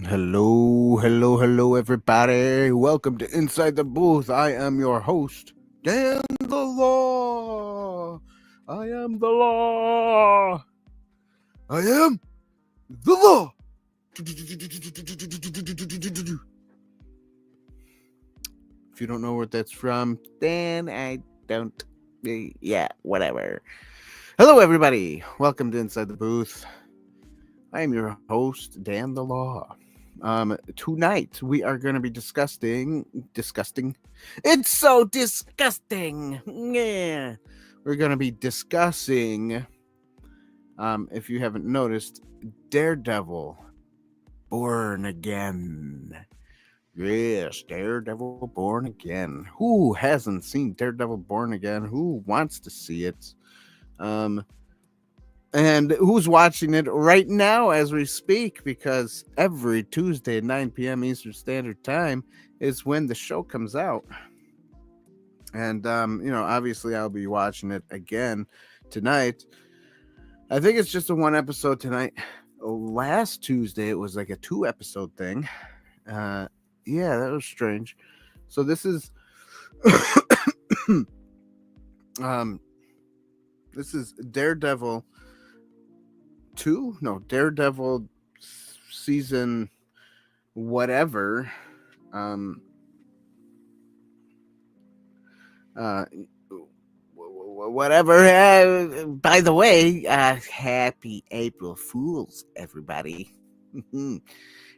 Hello, everybody. Welcome to Inside the Booth. I am your host, Dan the Law. I am the law. I am the law. If you don't know where that's from, then I don't. Yeah, whatever. Hello, everybody. Welcome to Inside the Booth. I am your host, Dan the Law. Tonight we are going to be discussing. It's so disgusting. Yeah, we're going to be discussing. If you haven't noticed, Daredevil Born Again. Yes, Daredevil Born Again. Who hasn't seen Daredevil Born Again? Who wants to see it? And who's watching it right now as we speak, because every Tuesday at 9 p.m. Eastern Standard Time is when the show comes out. And, obviously I'll be watching it again tonight. I think it's just a one episode tonight. Last Tuesday, it was like a 2-episode thing. Yeah, that was strange. So this is... this is Daredevil... Daredevil season whatever. Whatever. By the way, happy April Fools, everybody.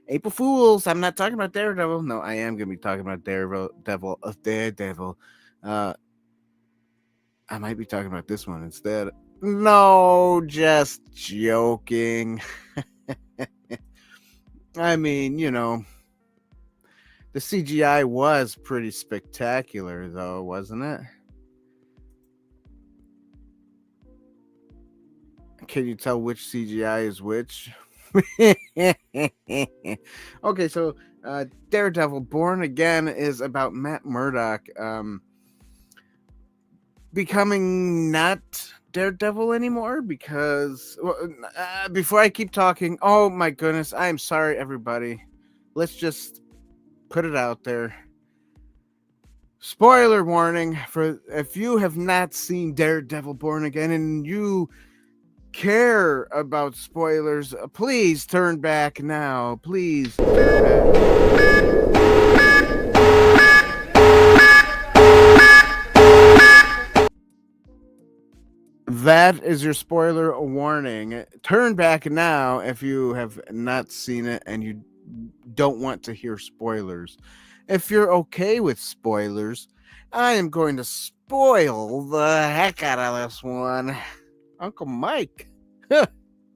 April Fools. I'm not talking about Daredevil. No, I am going to be talking about Daredevil. I might be talking about this one instead. No, just joking. I mean, the CGI was pretty spectacular, though, wasn't it? Can you tell which CGI is which? Okay, so Daredevil Born Again is about Matt Murdock becoming not Daredevil anymore, because before I keep talking, oh my goodness, I'm sorry, everybody. Let's just put it out there. Spoiler warning for if you have not seen Daredevil Born Again and you care about spoilers, please turn back now. Please turn back. That is your spoiler warning. Turn back now if you have not seen it and you don't want to hear spoilers. If you're okay with spoilers, I am going to spoil the heck out of this one. Uncle Mike.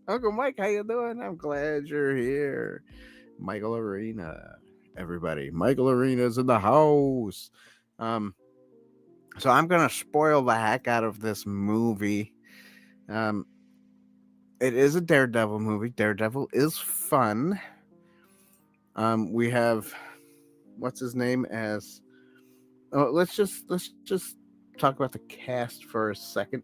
Uncle Mike, how you doing? I'm glad you're here. Michael Arena, everybody. Michael Arena's in the house. So I'm going to spoil the heck out of this movie. It is a Daredevil movie. Daredevil is fun. We have, what's his name as... Oh, let's just talk about the cast for a second.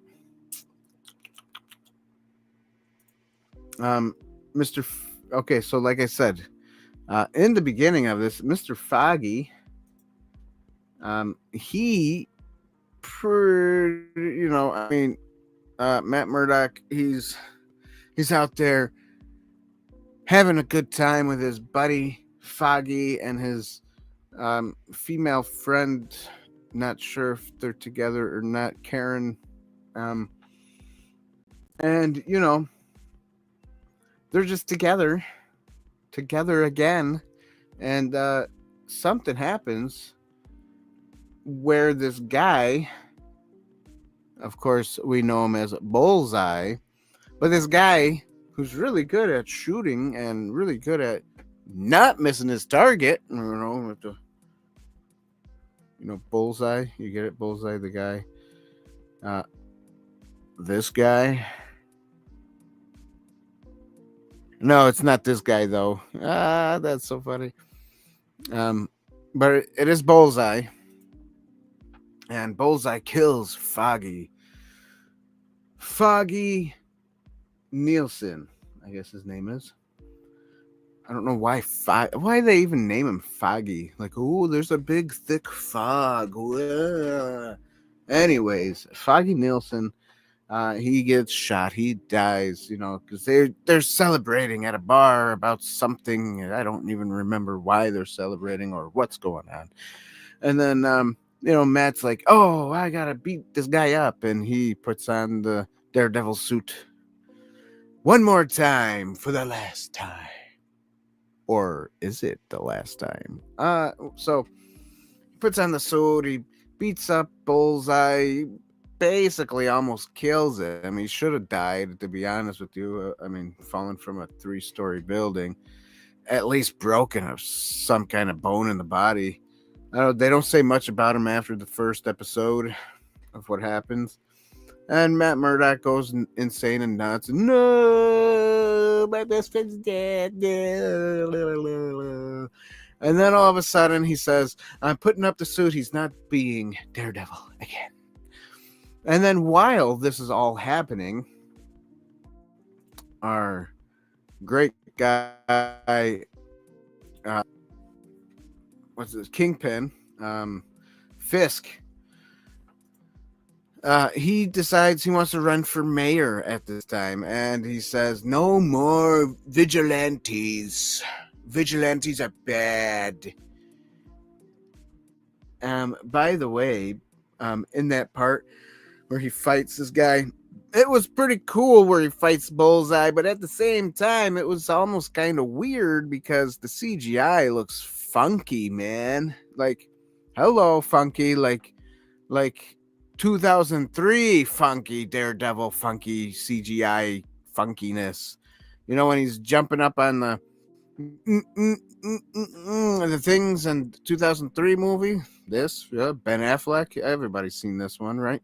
Okay, so like I said, in the beginning of this, Mr. Foggy, Matt Murdock, he's out there having a good time with his buddy Foggy and his female friend. Not sure if they're together or not, Karen. And they're just together again, and something happens where this guy, of course we know him as Bullseye, but this guy who's really good at shooting and really good at not missing his target, Bullseye, you get it? Bullseye, the guy. This guy. No, it's not this guy, though. That's so funny. But it is Bullseye. And Bullseye kills Foggy. Foggy Nielsen, I guess his name is. I don't know why they even name him Foggy. Like, oh, there's a big thick fog. Whoa. Anyways, Foggy Nielsen, he gets shot. He dies, because they're celebrating at a bar about something. I don't even remember why they're celebrating or what's going on. And then Matt's like, oh, I gotta beat this guy up, and he puts on the Daredevil suit one more time for the last time. Or is it the last time? So he puts on the suit, he beats up Bullseye, he basically almost kills him. He should have died, to be honest with you. Falling from a 3-story building, at least broken some kind of bone in the body. They don't say much about him after the first episode of what happens. And Matt Murdock goes insane and nuts. No, my best friend's dead. And then all of a sudden he says, I'm putting up the suit. He's not being Daredevil again. And then while this is all happening, our great guy, what's this? Kingpin, Fisk. He decides he wants to run for mayor at this time, and he says, no more vigilantes. Vigilantes are bad. By the way, in that part where he fights this guy, it was pretty cool where he fights Bullseye, but at the same time, it was almost kind of weird because the CGI looks funky, man. Like, hello, funky, like 2003 funky Daredevil funky CGI funkiness. When he's jumping up on the things in 2003 movie. This, Ben Affleck. Everybody's seen this one, right?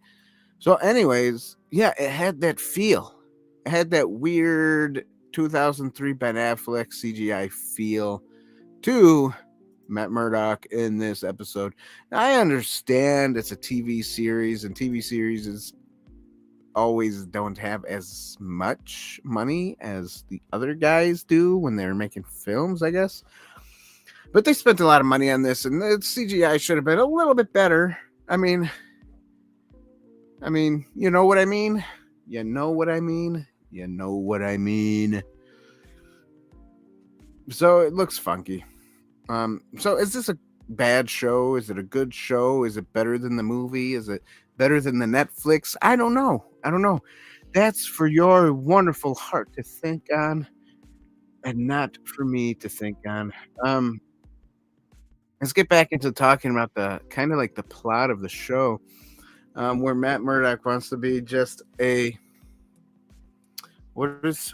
So anyways, yeah, it had that feel. It had that weird 2003 Ben Affleck CGI feel to Matt Murdock in this episode. Now, I understand it's a TV series, and TV series always don't have as much money as the other guys do when they're making films, I guess. But they spent a lot of money on this, and the CGI should have been a little bit better. I mean, you know what I mean? You know what I mean? You know what I mean? So it looks funky. So is this a bad show? Is it a good show? Is it better than the movie? Is it better than the Netflix? I don't know. That's for your wonderful heart to think on, and not for me to think on. Let's get back into talking about the kind of like the plot of the show, where Matt Murdock wants to be just a what is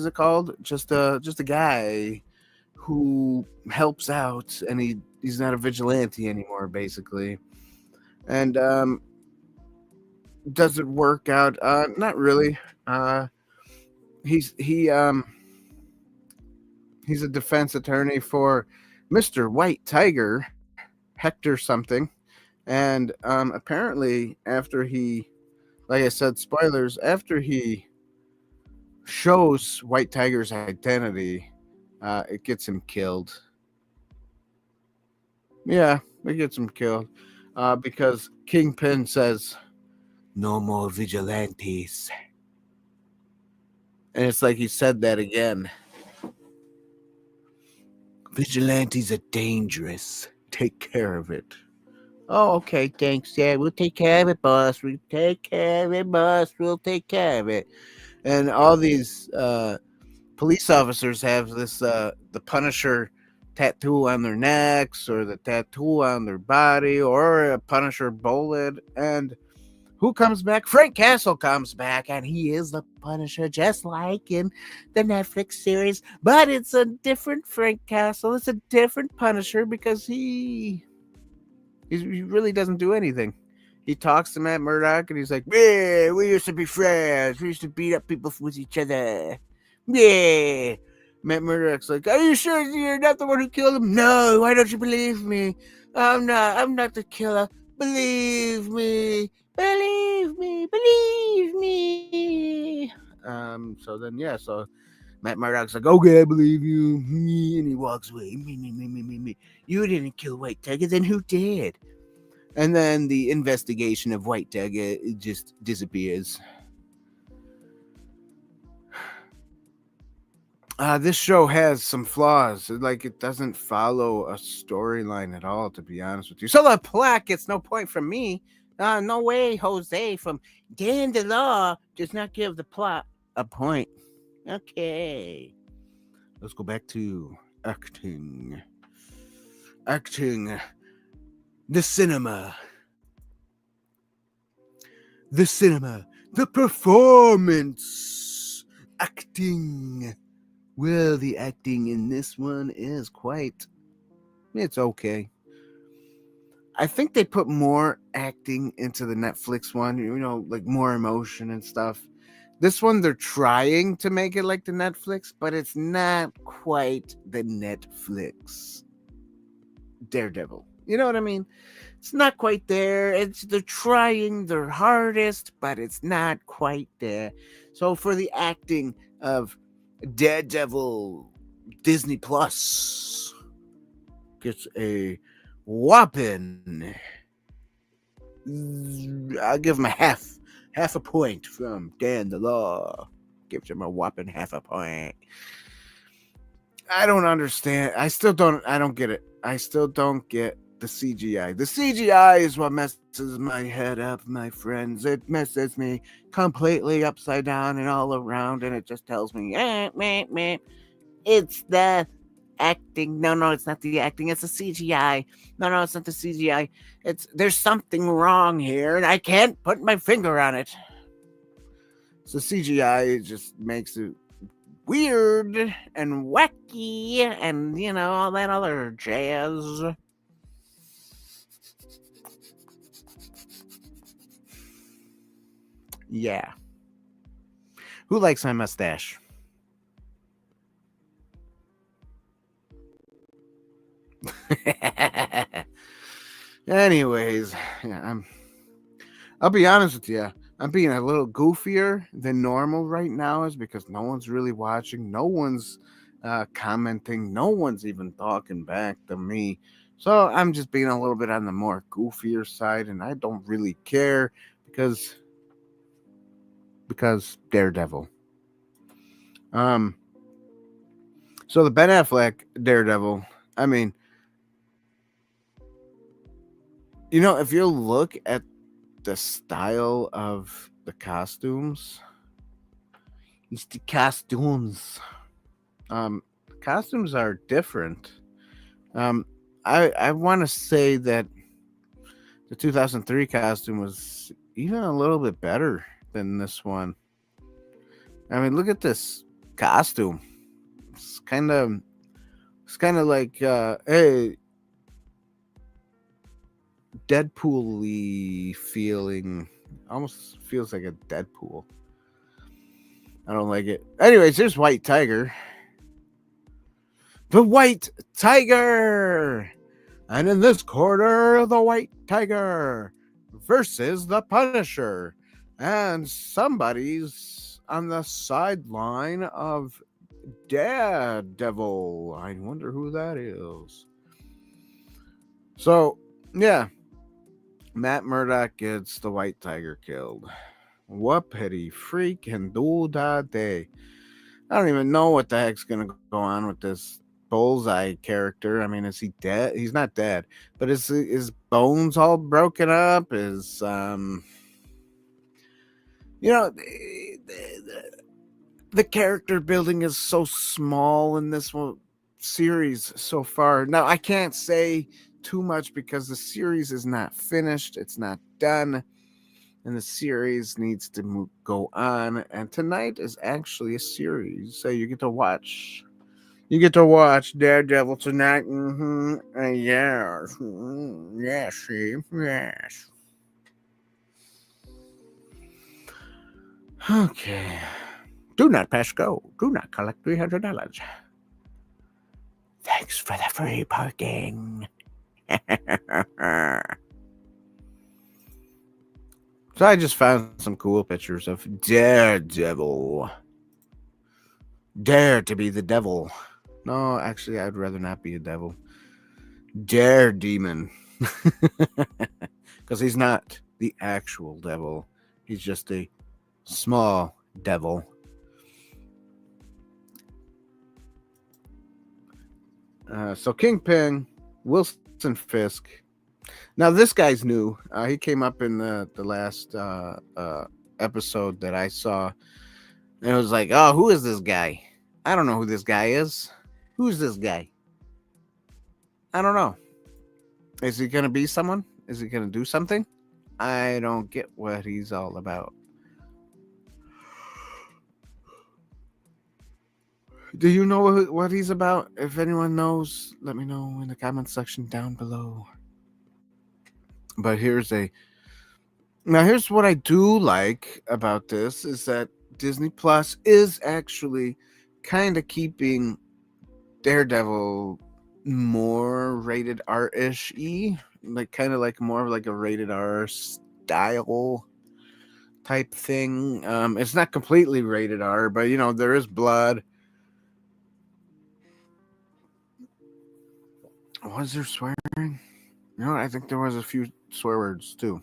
it called? Just a guy who helps out, and he's not a vigilante anymore, basically. And does it work out? Not really. He's a defense attorney for Mr. White Tiger, Hector something. And apparently after he, like I said, spoilers, after he shows White Tiger's identity, it gets him killed. Yeah, it gets him killed. Because Kingpin says, no more vigilantes. And it's like he said that again. Vigilantes are dangerous. Take care of it. Oh, okay, thanks. Yeah, we'll take care of it, boss. We'll take care of it, boss. We'll take care of it. And all these police officers have this the Punisher tattoo on their necks, or the tattoo on their body, or a Punisher bullet. And who comes back? Frank Castle comes back, and he is the Punisher, just like in the Netflix series. But it's a different Frank Castle. It's a different Punisher because he really doesn't do anything. He talks to Matt Murdock, and he's like, yeah, we used to be friends. We used to beat up people with each other. Yeah. Matt Murdock's like, are you sure you're not the one who killed him? No, why don't you believe me? I'm not the killer. Believe me. Believe me. Believe me. So Matt Murdock's like, okay, I believe you. And he walks away. Me. You didn't kill White Tiger, then who did? And then the investigation of White Tiger just disappears. This show has some flaws. Like, it doesn't follow a storyline at all, to be honest with you. So the plaque gets no point from me. No way, Jose from Dan the Law does not give the plot a point. Okay. Let's go back to acting. Acting. The cinema. The performance. Acting. Well, the acting in this one is it's okay. I think they put more acting into the Netflix one, like more emotion and stuff. This one, they're trying to make it like the Netflix, but it's not quite the Netflix Daredevil. You know what I mean? It's not quite there. They're trying their hardest, but it's not quite there. So for the acting of Daredevil, Disney Plus gets a whopping, I'll give him a half a point from Dan the Law. Gives him a whopping half a point. I don't understand. I don't get it. I still don't get the CGI. The CGI is what messes my head up, my friends. It messes me completely upside down and all around, and it just tells me, it's the acting. No, it's not the acting. It's the CGI. No, it's not the CGI. There's something wrong here, and I can't put my finger on it. So CGI just makes it weird and wacky and, all that other jazz. Yeah. Who likes my mustache? Anyways, yeah, I'll be honest with you. I'm being a little goofier than normal right now, is because no one's really watching. No one's commenting. No one's even talking back to me. So I'm just being a little bit on the more goofier side, and I don't really care because Daredevil. So the Ben Affleck Daredevil, I mean, if you look at the style of the costumes, it's the costumes. Costumes are different. I want to say that the 2003 costume was even a little bit better than this one. I mean, look at this costume. It's kind of like, hey, Deadpool-y feeling. Almost feels like a Deadpool. I don't like it. Anyways, there's White Tiger. The White Tiger! And in this corner, the White Tiger versus the Punisher. And somebody's on the sideline of Daredevil. I wonder who that is. So, yeah. Matt Murdock gets the White Tiger killed. Whoopity freaking do da day. I don't even know what the heck's gonna go on with this Bullseye character. I mean, is he dead? He's not dead, but is his bones all broken up? Is the character building is so small in this series so far. Now, I can't say too much because the series is not finished. It's not done. And the series needs to go on. And tonight is actually a series. So you get to watch. You get to watch Daredevil tonight. Yes. Yes, yes. Okay. Do not pass go. Do not collect $300. Thanks for the free parking. So I just found some cool pictures of Daredevil. Dare to be the devil. No, actually, I'd rather not be a devil. Dare demon. Because he's not the actual devil. He's just a small devil. So Kingpin, Wilson Fisk. Now this guy's new. He came up in the last episode that I saw. And it was like, oh, who is this guy? I don't know who this guy is. Who's this guy? I don't know. Is he going to be someone? Is he going to do something? I don't get what he's all about. Do you know what he's about? If anyone knows, let me know in the comment section down below. But here's what I do like about this is that Disney Plus is actually kind of keeping Daredevil more rated R-ish, like kind of like more of like a rated R style type thing. It's not completely rated R, but you know there is blood. Was there swearing? No, I think there was a few swear words too.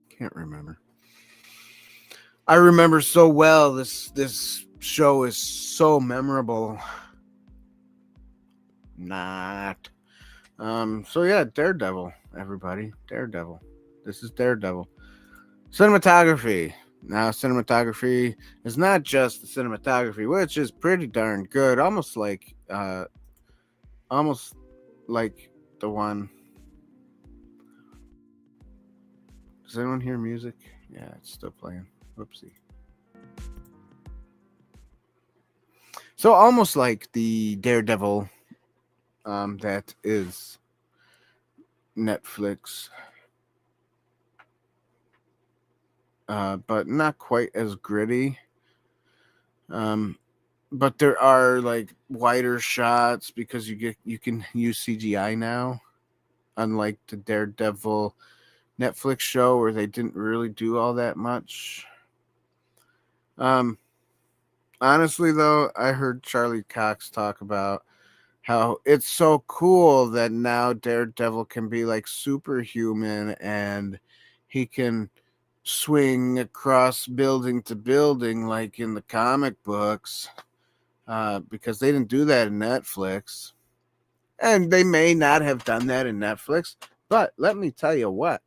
Can't remember. I remember so well. This show is so memorable. Not. So yeah, Daredevil, everybody. Daredevil. This is Daredevil. Cinematography. Now, cinematography is not just the cinematography, which is pretty darn good. Almost like the one. Does anyone hear music? Yeah, it's still playing. Whoopsie. So almost like the Daredevil that is Netflix. But not quite as gritty. But there are like wider shots because you can use CGI now, unlike the Daredevil Netflix show where they didn't really do all that much. Honestly though, I heard Charlie Cox talk about how it's so cool that now Daredevil can be like superhuman and he can swing across building to building like in the comic books, because they didn't do that in Netflix. And they may not have done that in Netflix, but let me tell you what.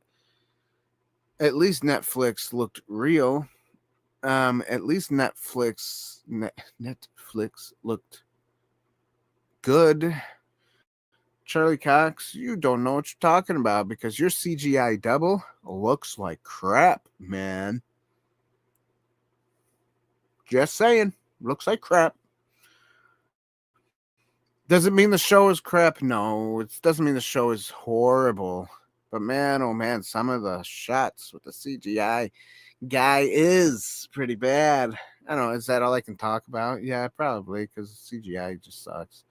At least Netflix looked real. At least Netflix looked good. Charlie Cox, you don't know what you're talking about because your CGI double looks like crap, man. Just saying, looks like crap. Does it mean the show is crap? No, it doesn't mean the show is horrible. But man, oh man, some of the shots with the CGI guy is pretty bad. I don't know, is that all I can talk about? Yeah, probably, because CGI just sucks.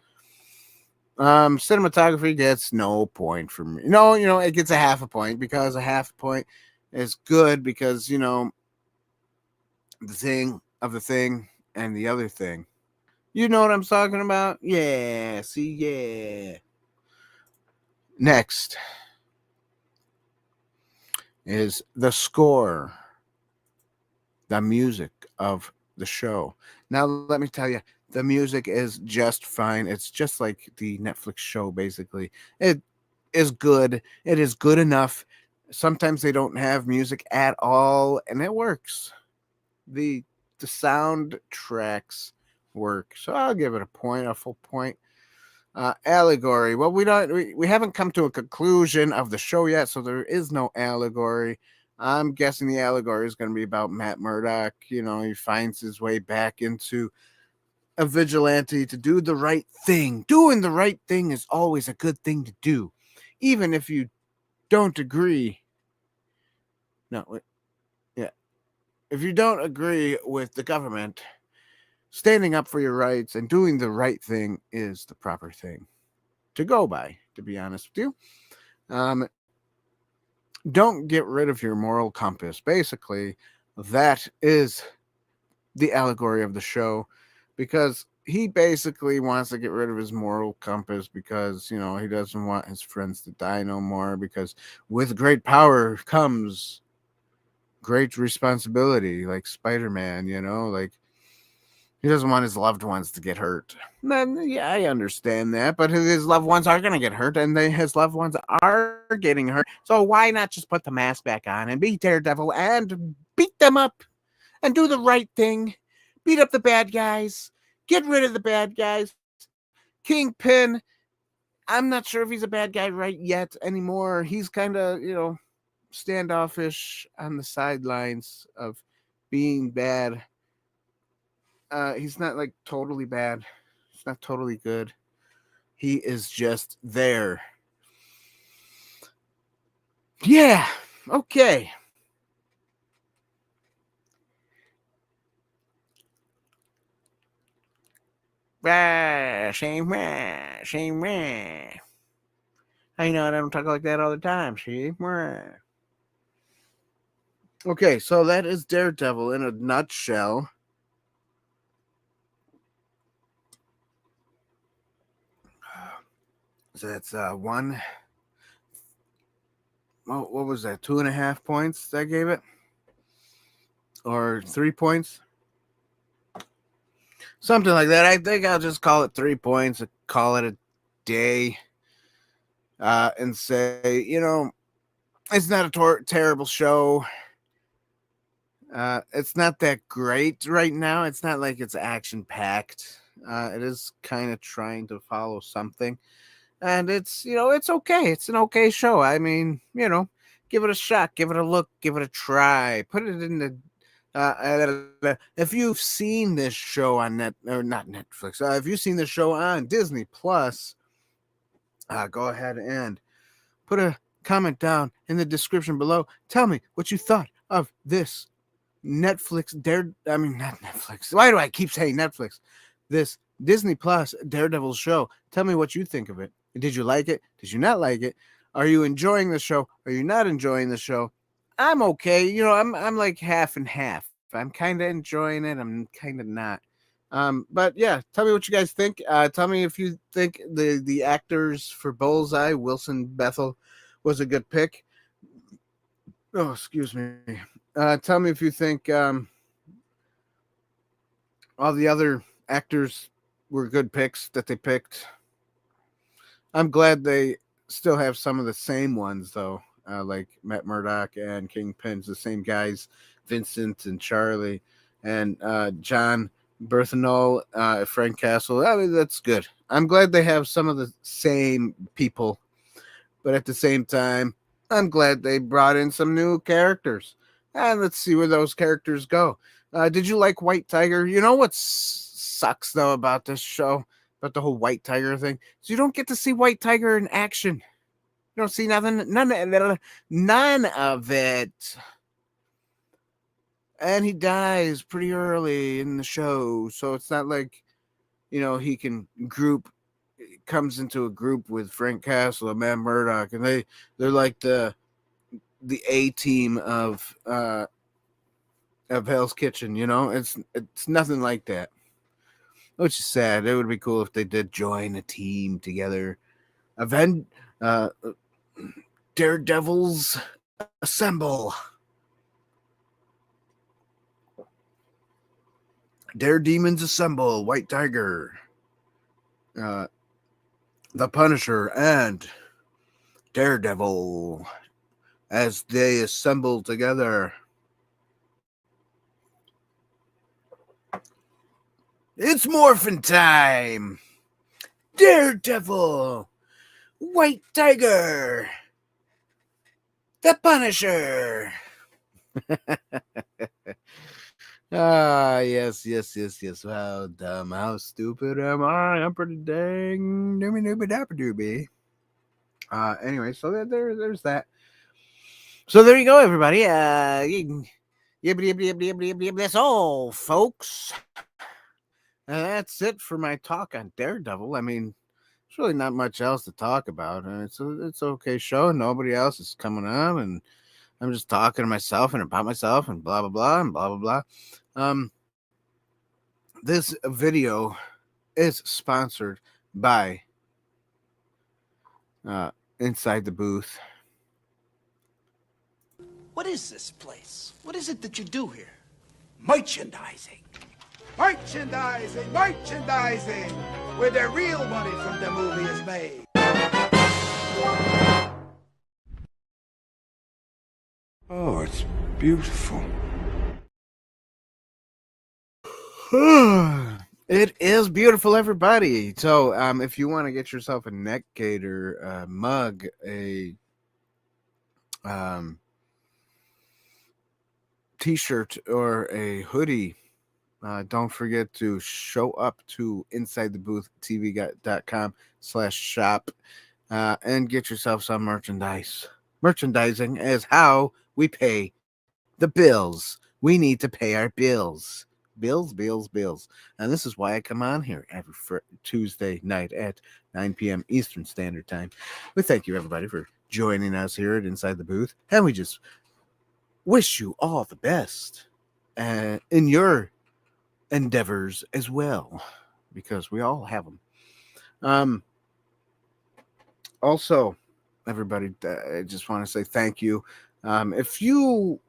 Cinematography gets no point from me. No, it gets a half a point because a half a point is good because, the thing of the thing and the other thing. You know what I'm talking about? Yeah, see, yeah. Next is the score, the music of the show. Now, let me tell you, the music is just fine. It's just like the Netflix show, basically. It is good. It is good enough. Sometimes they don't have music at all, and it works. The soundtracks work. So I'll give it a full point. Allegory. Well, we haven't come to a conclusion of the show yet, so there is no allegory. I'm guessing the allegory is going to be about Matt Murdock. He finds his way back into a vigilante to do the right thing. Doing the right thing is always a good thing to do, even if you don't agree. No, yeah. If you don't agree with the government, standing up for your rights and doing the right thing is the proper thing to go by, to be honest with you. Don't get rid of your moral compass. Basically, that is the allegory of the show, because he basically wants to get rid of his moral compass because, he doesn't want his friends to die no more, because with great power comes great responsibility, like Spider-Man, like he doesn't want his loved ones to get hurt. Then, yeah, I understand that, but his loved ones are going to get hurt, and his loved ones are getting hurt. So why not just put the mask back on and be Daredevil and beat them up and do the right thing? Beat up the bad guys, get rid of the bad guys. Kingpin, I'm not sure if he's a bad guy right yet anymore. He's kind of, standoffish on the sidelines of being bad. He's not like totally bad. He's not totally good. He is just there. Yeah. Okay. Shame. I know I don't talk like that all the time. See? Okay, so that is Daredevil in a nutshell. So that's one. What was that? 2.5 points I gave it, or 3 points, something like that. I think I'll just call it 3 points. Call it a day, and say, it's not a terrible show. It's not that great right now. It's not like it's action packed. It is kind of trying to follow something. And it's, it's okay. It's an okay show. I mean, give it a shot, give it a look, give it a try. Put it in the if you've seen this show on not Netflix, if you've seen this show on Disney Plus, go ahead and put a comment down in the description below. Tell me what you thought of this not Netflix. Why do I keep saying Netflix? This Disney Plus Daredevil show. Tell me what you think of it. Did you like it? Did you not like it? Are you enjoying the show? Are you not enjoying the show? I'm okay. I'm like half and half. I'm kind of enjoying it. I'm kind of not. But yeah, tell me what you guys think. Tell me if you think the actors for Bullseye, Wilson Bethel, was a good pick. Oh, excuse me. Tell me if you think all the other actors were good picks that they picked. I'm glad they still have some of the same ones, though, like Matt Murdock and Kingpin's the same guys, Vincent and Charlie, and John Berthenol, Frank Castle. I mean, that's good. I'm glad they have some of the same people, but at the same time, I'm glad they brought in some new characters. And let's see where those characters go. Did you like White Tiger? You know what sucks, though, about this show? About the whole White Tiger thing? So you don't get to see White Tiger in action. You don't see nothing, none of it. And he dies pretty early in the show. So it's not like, he can comes into a group with Frank Castle and Matt Murdock, and they're like the A team of Hell's Kitchen. It's nothing like that, which is sad. It would be cool if they did join a team together. Daredevils assemble. Daredemons assemble. White Tiger, the Punisher, and Daredevil as they assemble together. It's morphin' time! Daredevil! White Tiger! The Punisher! Yes. How dumb, how stupid am I? I'm pretty dang doobie. Anyway, so there's that. So there you go, everybody. That's all, folks. That's it for my talk on Daredevil. I mean, there's really not much else to talk about. It's an okay show. Nobody else is coming on, and I'm just talking to myself and about myself and blah blah blah and blah blah blah. This video is sponsored by Inside the Booth. What is this place? What is it that you do here? Merchandising. Merchandising, merchandising, where the real money from the movie is made. Oh, it's beautiful. It is beautiful, everybody. So, if you want to get yourself a neck gaiter, a mug, a t-shirt, or a hoodie, don't forget to show up to insidetheboothtv.com/shop and get yourself some merchandise. Merchandising is how we pay the bills. We need to pay our bills. Bills. And this is why I come on here every Tuesday night at 9 p.m. Eastern Standard Time. We thank you, everybody, for joining us here at Inside the Booth. And we just wish you all the best in your endeavors as well, because we all have them. Also, everybody, I just want to say thank you. If you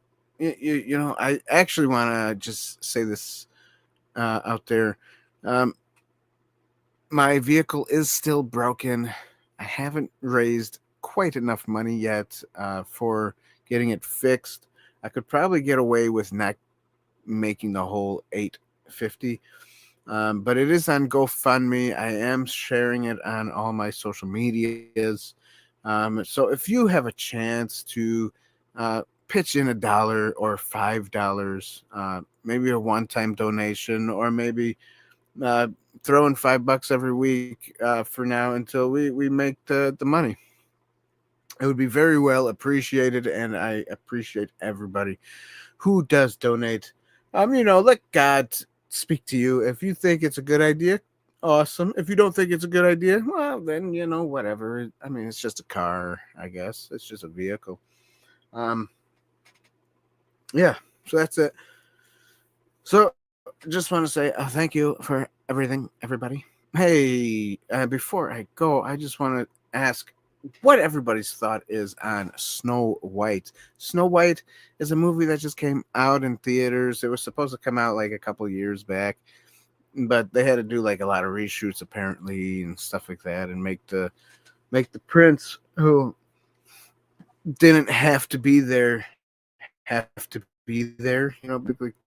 know, I actually want to just say this out there. My vehicle is still broken. I haven't raised quite enough money yet for getting it fixed. I could probably get away with not making the whole $850, but it is on GoFundMe. I am sharing it on all my social medias. So if you have a chance to pitch in $1 or $5, maybe a one-time donation, or maybe throw in $5 every week for now until we make the money, it would be very well appreciated. And I appreciate everybody who does donate. Let God speak to you. If you think it's a good idea, awesome. If you don't think it's a good idea, well, then, whatever. I mean, it's just a car, I guess. It's just a vehicle. Yeah, so that's it. So just want to say thank you for everything, everybody. Hey, before I go, I just want to ask what everybody's thought is on Snow White. Snow White is a movie that just came out in theaters. It was supposed to come out like a couple years back, but they had to do like a lot of reshoots apparently and stuff like that, and make the prince, who didn't have to be there, basically,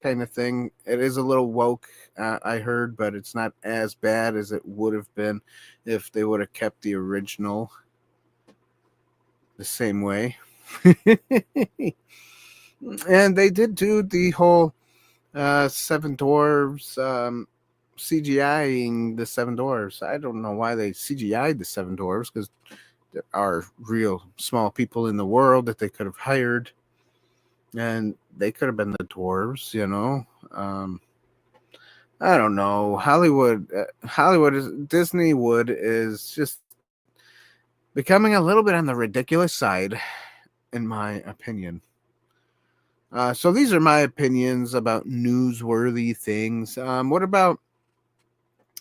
kind of thing. It is a little woke, I heard, but it's not as bad as it would have been if they would have kept the original the same way. And they did do the whole Seven Dwarves, CGIing the Seven Dwarves. I don't know why they CGI'd the Seven Dwarves, because there are real small people in the world that they could have hired, and they could have been the dwarves, I don't know. Hollywood Disneywood is just becoming a little bit on the ridiculous side, in my opinion. So these are my opinions about newsworthy things. What about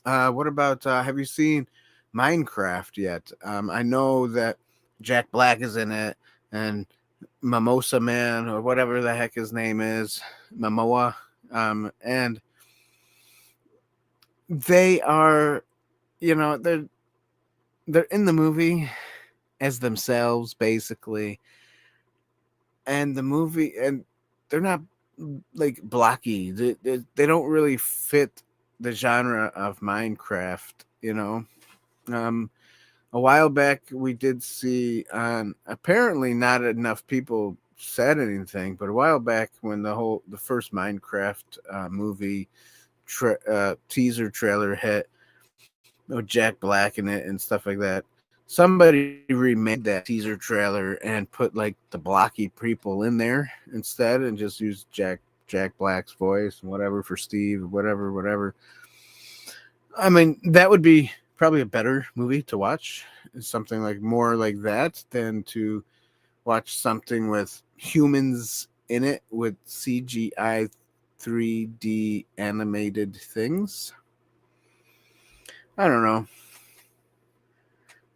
have you seen Minecraft yet? I know that Jack Black is in it, and Mimosa Man, or whatever the heck his name is, Momoa, and they are, they're in the movie as themselves, basically, and they're not like blocky. They don't really fit the genre of Minecraft. A while back we did see on, apparently not enough people said anything, but a while back when the first Minecraft movie teaser trailer hit, with Jack Black in it and stuff like that, somebody remade that teaser trailer and put like the blocky people in there instead, and just used Jack Black's voice and whatever for Steve, whatever. I mean, that would be probably a better movie to watch, something like more like that, than to watch something with humans in it with CGI 3D animated things. I don't know.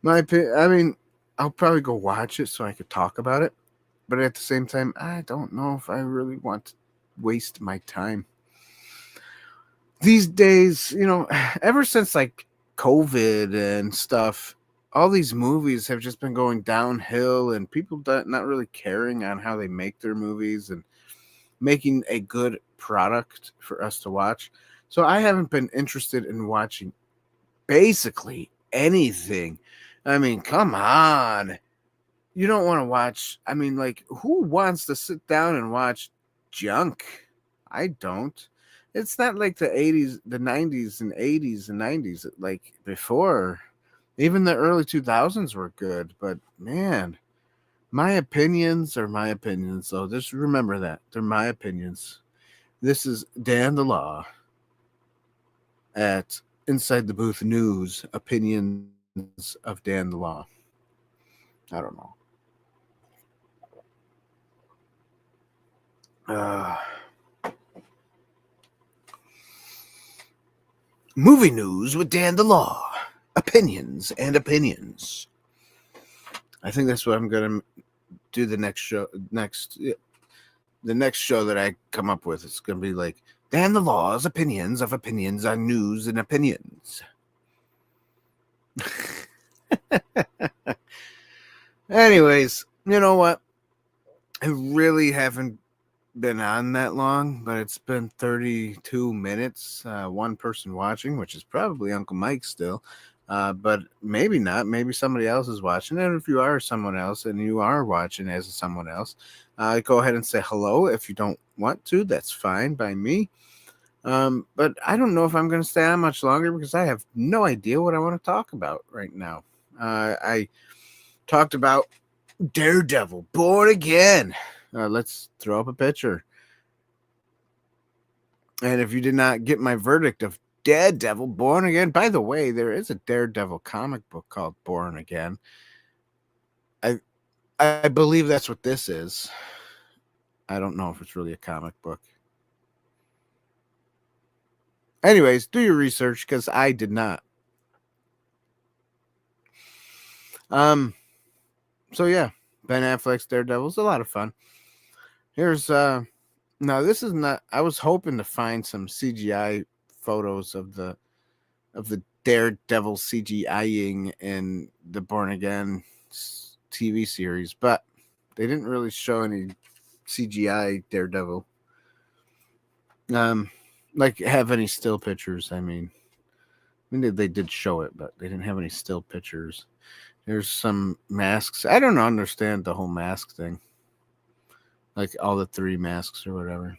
I mean, I'll probably go watch it so I could talk about it. But at the same time, I don't know if I really want to waste my time. These days, ever since like COVID and stuff, all these movies have just been going downhill, and people not really caring on how they make their movies and making a good product for us to watch. So I haven't been interested in watching basically anything. I mean, come on. You don't want to watch, I mean, like, who wants to sit down and watch junk? I don't. It's not like the 80s, the 90s and 80s and 90s like before. Even the early 2000s were good, but man, my opinions are my opinions. So just remember that. They're my opinions. This is Dan the Law at Inside the Booth News, opinions of Dan the Law. I don't know. Movie news with Dan the Law. Opinions and opinions. I think that's what I'm going to do the next show. The next show that I come up with, it's going to be like Dan the Law's opinions of opinions on news and opinions. Anyways, you know what? I really haven't been on that long, but it's been 32 minutes. One person watching, which is probably Uncle Mike still, but maybe not. Maybe somebody else is watching. And if you are someone else and you are watching as someone else, go ahead and say hello. If you don't want to, that's fine by me. But I don't know if I'm going to stay on much longer because I have no idea what I want to talk about right now. I talked about Daredevil Born Again. Let's throw up a picture. And if you did not get my verdict of Daredevil Born Again, by the way, there is a Daredevil comic book called Born Again. I believe that's what this is. I don't know if it's really a comic book. Anyways, do your research because I did not. So yeah, Ben Affleck's Daredevil is a lot of fun. Here's now this is not, I was hoping to find some CGI photos of the Daredevil CGIing in the Born Again TV series, but they didn't really show any CGI Daredevil. Like have any still pictures, I mean they did show it, but they didn't have any still pictures. There's some masks. I don't understand the whole mask thing. Like all the 3 masks or whatever.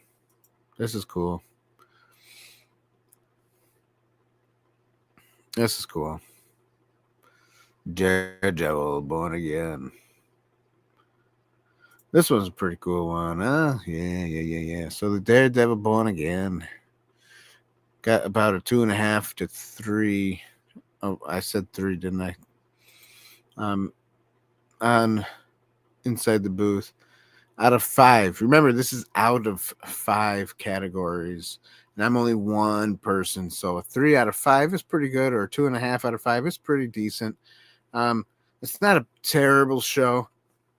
This is cool. This is cool. Daredevil Born Again. This one's a pretty cool one. Yeah. So the Daredevil Born Again got about a 2.5 to 3. Oh, I said 3, didn't I? On Inside the Booth. Out of 5. Remember, this is out of 5 categories. And I'm only one person. So a 3 out of 5 is pretty good. Or a 2.5 out of 5 is pretty decent. It's not a terrible show.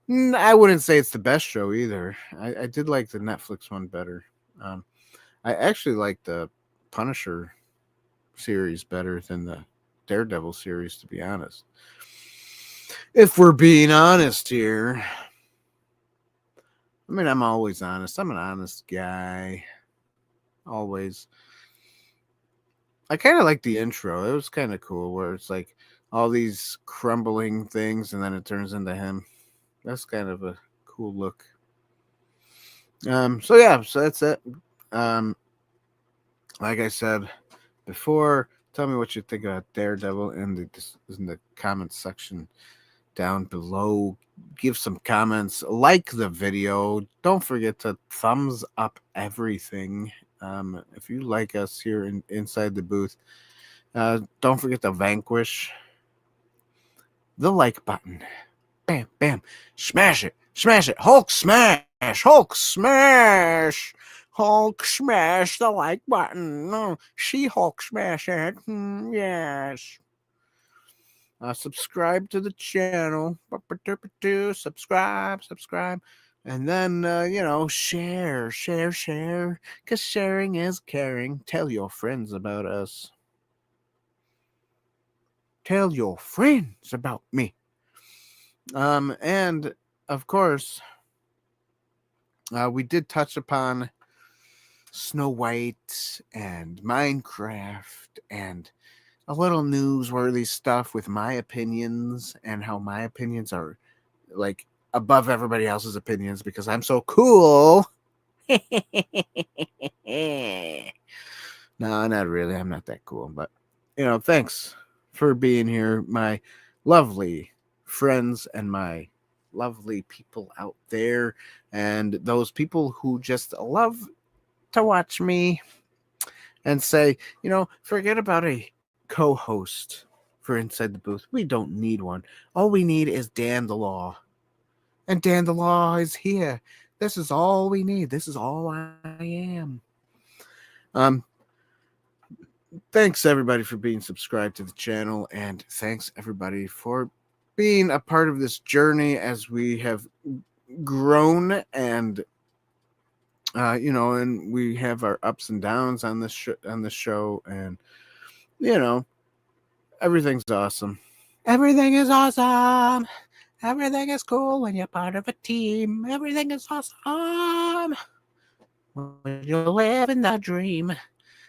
I wouldn't say it's the best show either. I did like the Netflix one better. I actually like the Punisher series better than the Daredevil series, to be honest. If we're being honest here. I mean, I'm always honest. I'm an honest guy. Always. I kind of like the intro. It was kind of cool where it's like all these crumbling things and then it turns into him. That's kind of a cool look. So that's it. Like I said before, tell me what you think about Daredevil in the comments section down below. Give some comments, like the video. Don't forget to thumbs up everything. If you like us here inside the booth, don't forget to vanquish the like button. Bam, bam, smash it, Hulk smash, Hulk smash, Hulk smash the like button. She-Hulk smash it. Yes. Subscribe to the channel. Subscribe. And then, share. Because sharing is caring. Tell your friends about us. Tell your friends about me. And, of course, we did touch upon Snow White and Minecraft and a little newsworthy stuff with my opinions and how my opinions are like above everybody else's opinions because I'm so cool. No, not really. I'm not that cool. But, thanks for being here, my lovely friends and my lovely people out there and those people who just love to watch me and say, forget about a co-host for Inside the Booth. We don't need one. All we need is Dan the Law. And Dan the Law is here. This is all we need. This is all I am. Thanks everybody for being subscribed to the channel, and thanks everybody for being a part of this journey as we have grown and and we have our ups and downs on this show, and everything's awesome. Everything is awesome. Everything is cool when you're part of a team. Everything is awesome when you live in the dream.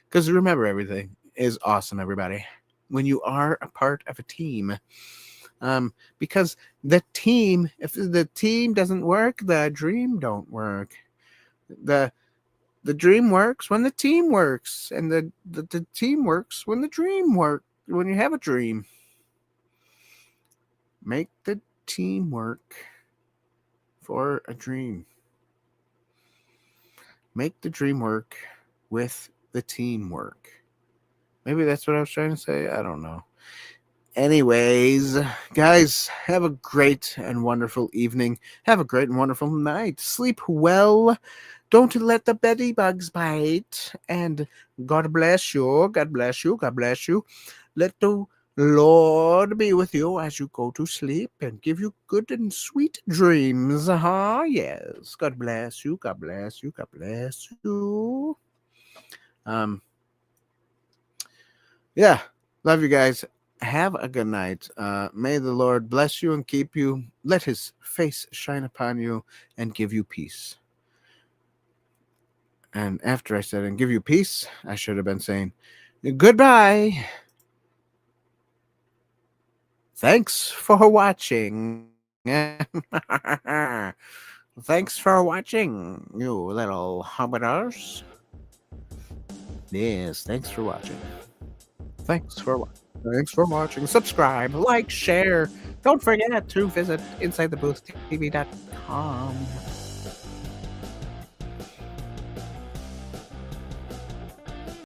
Because remember, everything is awesome, everybody, when you are a part of a team. Because the team, if the team doesn't work, the dream don't work. The dream works when the team works, and the team works when the dream works. When you have a dream, make the team work for a dream. Make the dream work with the teamwork. Maybe that's what I was trying to say. I don't know. Anyways, guys, have a great and wonderful evening. Have a great and wonderful night. Sleep well. Don't let the beddy bugs bite. And God bless you. God bless you. God bless you. Let the Lord be with you as you go to sleep and give you good and sweet dreams. Yes. God bless you. God bless you. God bless you. Yeah. Love you guys. Have a good night. May the Lord bless you and keep you. Let his face shine upon you and give you peace. And after I said and give you peace, I should have been saying goodbye. Thanks for watching. Thanks for watching, you little hobbiters. Yes, thanks for watching. Thanks for watching. Subscribe, like, share. Don't forget to visit insidetheboothtv.com.